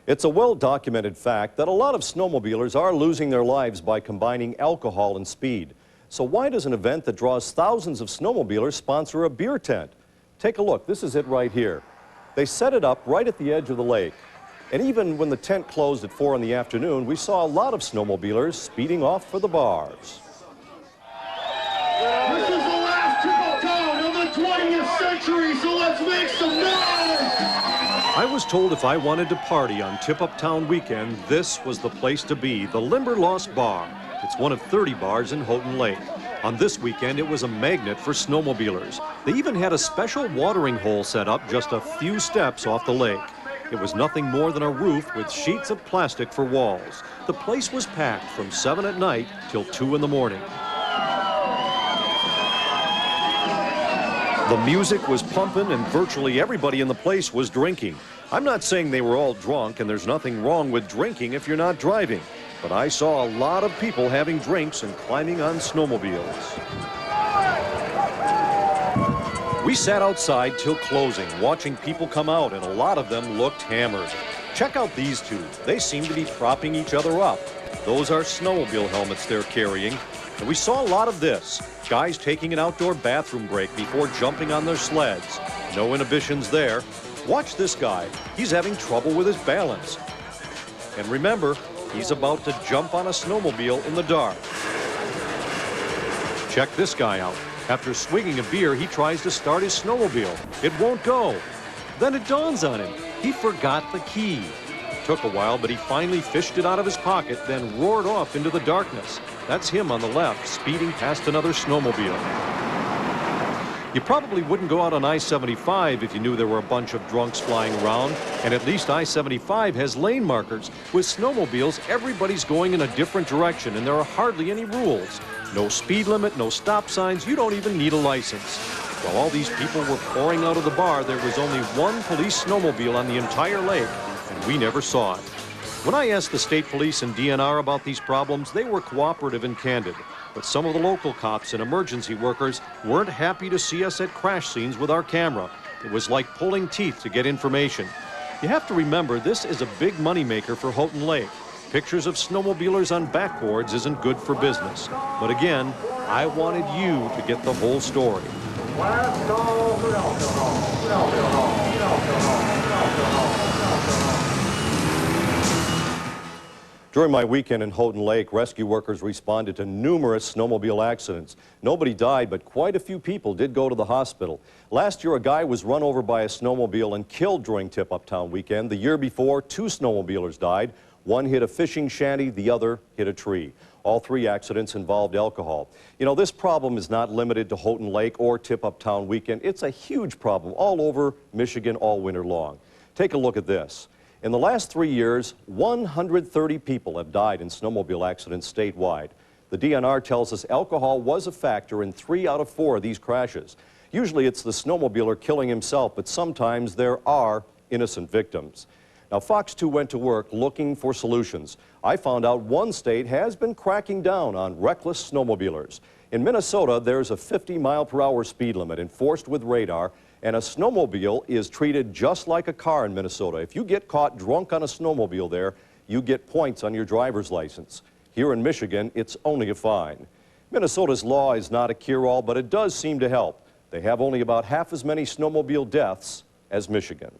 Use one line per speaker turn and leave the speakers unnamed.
It's a well-documented fact that a lot of snowmobilers are losing their lives by combining alcohol and speed. So why does an event that draws thousands of snowmobilers sponsor a beer tent? Take a look. This is it right here. They set it up right at the edge of the lake. And even when the tent closed at 4 in the afternoon, we saw a lot of snowmobilers speeding off for the bars.
This is the last tip-up town of the 20th century, so let's make some noise!
I was told if I wanted to party on Tip-Up Town weekend, this was the place to be, the Limberlost Bar. It's one of 30 bars in Houghton Lake. On this weekend, it was a magnet for snowmobilers. They even had a special watering hole set up just a few steps off the lake. It was nothing more than a roof with sheets of plastic for walls. The place was packed from 7 at night till 2 in the morning. The music was pumping and virtually everybody in the place was drinking. I'm not saying they were all drunk, and there's nothing wrong with drinking if you're not driving. But I saw a lot of people having drinks and climbing on snowmobiles. We sat outside till closing, watching people come out, and a lot of them looked hammered. Check out these two. They seem to be propping each other up. Those are snowmobile helmets they're carrying. And we saw a lot of this. Guys taking an outdoor bathroom break before jumping on their sleds. No inhibitions there. Watch this guy. He's having trouble with his balance. And remember, he's about to jump on a snowmobile in the dark. Check this guy out. After swigging a beer, he tries to start his snowmobile. It won't go. Then it dawns on him. He forgot the key. Took a while, but he finally fished it out of his pocket, then roared off into the darkness. That's him on the left, speeding past another snowmobile. You probably wouldn't go out on I-75 if you knew there were a bunch of drunks flying around, and at least I-75 has lane markers. With snowmobiles, everybody's going in a different direction, and there are hardly any rules. No speed limit, no stop signs, you don't even need a license. While all these people were pouring out of the bar, there was only one police snowmobile on the entire lake, and we never saw it. When I asked the state police and DNR about these problems, they were cooperative and candid. But some of the local cops and emergency workers weren't happy to see us at crash scenes with our camera. It was like pulling teeth to get information. You have to remember, this is a big moneymaker for Houghton Lake. Pictures of snowmobilers on backboards isn't good for business. But again, I wanted you to get the whole story. During my weekend in Houghton Lake, rescue workers responded to numerous snowmobile accidents. Nobody died, but quite a few people did go to the hospital. Last year, a guy was run over by a snowmobile and killed during Tip-Up Town weekend. The year before, 2 snowmobilers died. One hit a fishing shanty, the other hit a tree. All 3 accidents involved alcohol. You know, this problem is not limited to Houghton Lake or Tip-Up Town weekend. It's a huge problem all over Michigan all winter long. Take a look at this. In the last 3 years, 130 people have died in snowmobile accidents statewide. The DNR tells us alcohol was a factor in 3 out of 4 of these crashes. Usually it's the snowmobiler killing himself, but sometimes there are innocent victims. Now, Fox 2 went to work looking for solutions. I found out one state has been cracking down on reckless snowmobilers. In Minnesota, there's a 50-mile-per-hour speed limit enforced with radar, and a snowmobile is treated just like a car in Minnesota. If you get caught drunk on a snowmobile there, you get points on your driver's license. Here in Michigan, it's only a fine. Minnesota's law is not a cure-all, but it does seem to help. They have only about half as many snowmobile deaths as Michigan.